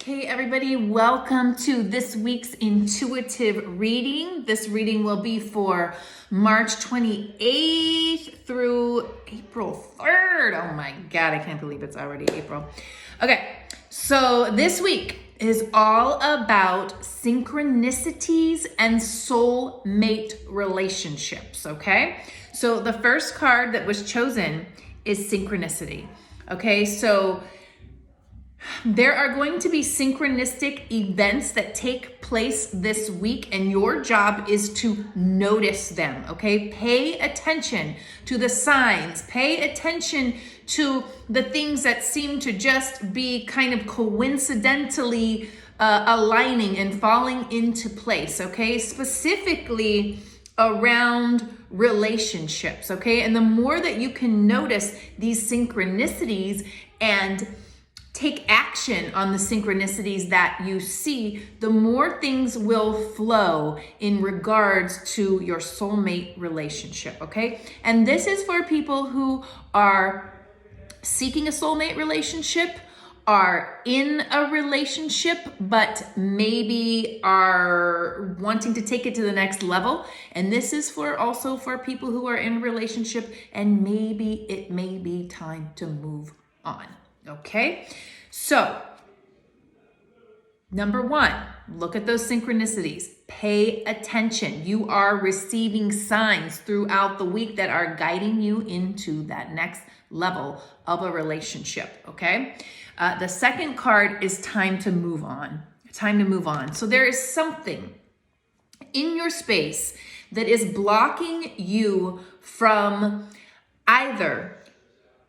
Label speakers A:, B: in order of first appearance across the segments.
A: Okay, everybody, welcome to this week's intuitive reading. This reading will be for March 28th through April 3rd. Oh my God, I can't believe it's already April. Okay, so this week is all about synchronicities and soulmate relationships, okay? So the first card that was chosen is synchronicity, okay? So there are going to be synchronistic events that take place this week, and your job is to notice them, okay? Pay attention to the signs. Pay attention to the things that seem to just be kind of coincidentally aligning and falling into place, okay? Specifically around relationships, okay? And the more that you can notice these synchronicities and take action on the synchronicities that you see, the more things will flow in regards to your soulmate relationship, okay? And this is for people who are seeking a soulmate relationship, are in a relationship, but maybe are wanting to take it to the next level. And this is also for people who are in a relationship and maybe it may be time to move on. Okay, so number one, look at those synchronicities. Pay attention. You are receiving signs throughout the week that are guiding you into that next level of a relationship, okay? The second card is time to move on. Time to move on. So there is something in your space that is blocking you from either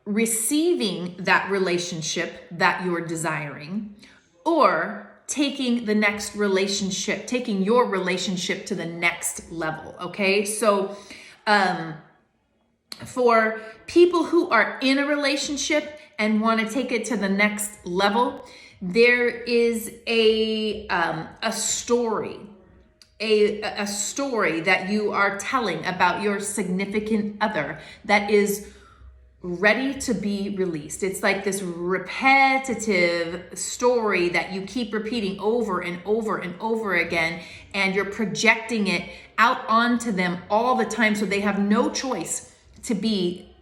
A: receiving that relationship that you're desiring, or taking the next relationship, taking your relationship to the next level, okay? So for people who are in a relationship and want to take it to the next level, there is a story, a story that you are telling about your significant other that is ready to be released. It's like this repetitive story that you keep repeating over and over and over again, and you're projecting it out onto them all the time, so they have no choice to be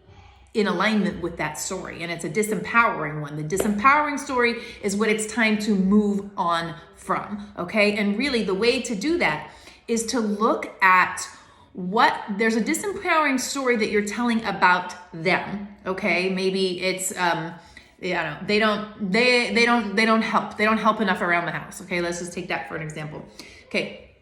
A: in alignment with that story. And it's a disempowering one. The disempowering story is what it's time to move on from, okay? And really the way to do that is to look at there's a disempowering story that you're telling about them, okay? Maybe it's they don't help enough around the house, okay? Let's just take that for an example. Okay,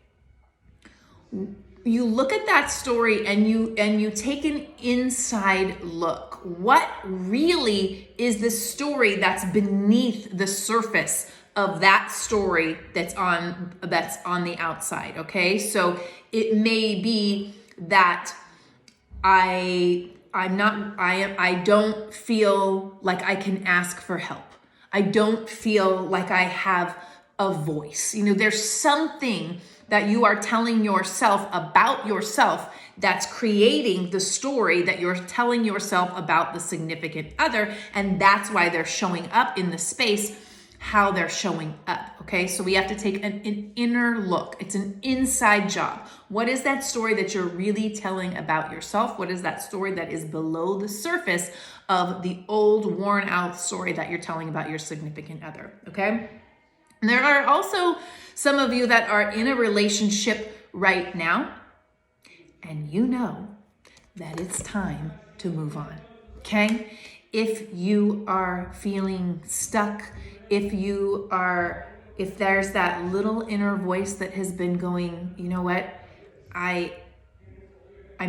A: you look at that story and you take an inside look. What really is the story that's beneath the surface of that story that's on the outside, okay? So it may be that I don't feel like I can ask for help. I don't feel like I have a voice. You know, there's something that you are telling yourself about yourself that's creating the story that you're telling yourself about the significant other, and that's why they're showing up in the space how they're showing up, okay? So we have to take an inner look. It's an inside job. What is that story that you're really telling about yourself? What is that story that is below the surface of the old, worn out story that you're telling about your significant other, okay? And there are also some of you that are in a relationship right now, and you know that it's time to move on, okay? If you are feeling stuck, if there's that little inner voice that has been going, you know what, I'm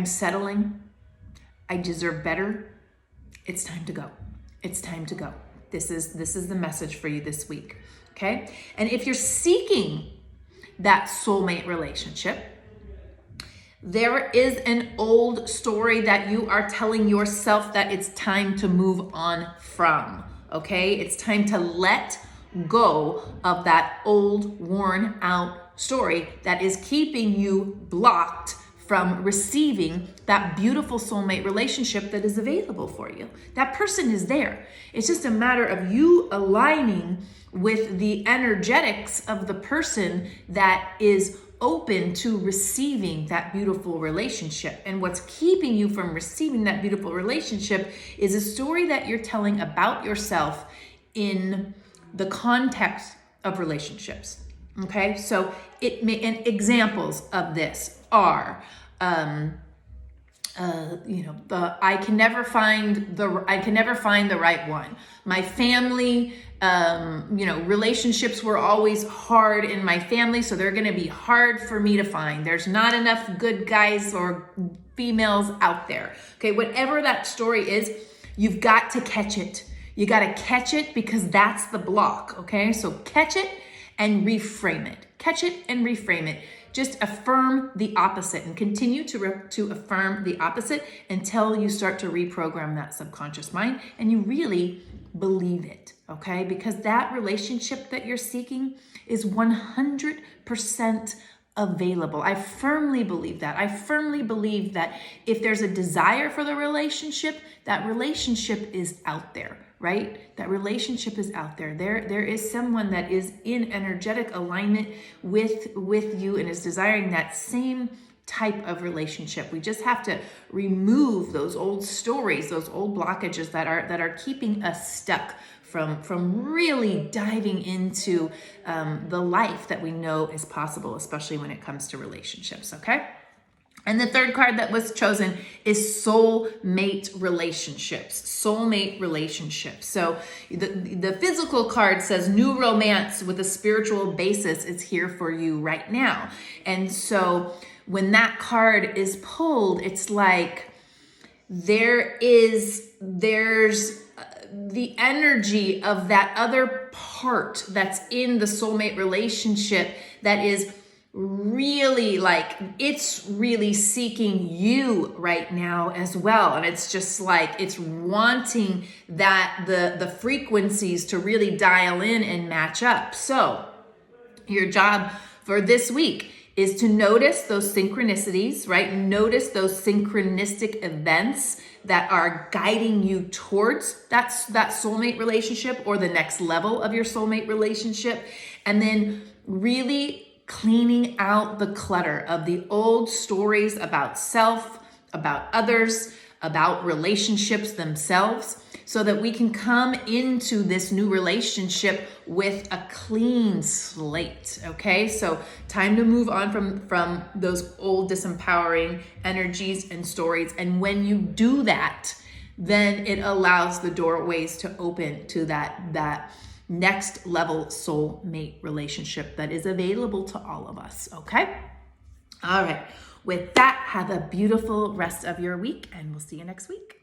A: settling, I deserve better, it's time to go. It's time to go. This is the message for you this week, okay? And if you're seeking that soulmate relationship, there is an old story that you are telling yourself that it's time to move on from, okay? It's time to let go of that old, worn out story that is keeping you blocked from receiving that beautiful soulmate relationship that is available for you. That person is there. It's just a matter of you aligning with the energetics of the person that is open to receiving that beautiful relationship. And what's keeping you from receiving that beautiful relationship is a story that you're telling about yourself in the context of relationships. Okay, so and examples of this are, I can never find the right one. My family, relationships were always hard in my family, so they're going to be hard for me to find. There's not enough good guys or females out there. Okay, whatever that story is, you've got to catch it. You got to catch it because that's the block. Okay, so catch it and reframe it. Catch it and reframe it. Just affirm the opposite and continue to affirm the opposite until you start to reprogram that subconscious mind and you really believe it, okay? Because that relationship that you're seeking is 100% available. I firmly believe that. I firmly believe that if there's a desire for the relationship, that relationship is out there. Right? That relationship is out there. There is someone that is in energetic alignment with you and is desiring that same type of relationship. We just have to remove those old stories, those old blockages that are keeping us stuck from really diving into the life that we know is possible, especially when it comes to relationships. Okay. And the third card that was chosen is soulmate relationships. Soulmate relationships. So the physical card says new romance with a spiritual basis is here for you right now. And so when that card is pulled, it's like there's the energy of that other part that's in the soulmate relationship that is really it's really seeking you right now as well. And it's just like it's wanting that the frequencies to really dial in and match up. So your job for this week is to notice those synchronicities, right? Notice those synchronistic events that are guiding you towards that soulmate relationship or the next level of your soulmate relationship. And then really cleaning out the clutter of the old stories about self, about others, about relationships themselves, so that we can come into this new relationship with a clean slate. Okay, so time to move on from those old disempowering energies and stories. And when you do that, then it allows the doorways to open to that next level soulmate relationship that is available to all of us. Okay, all right. With that, have a beautiful rest of your week, and we'll see you next week.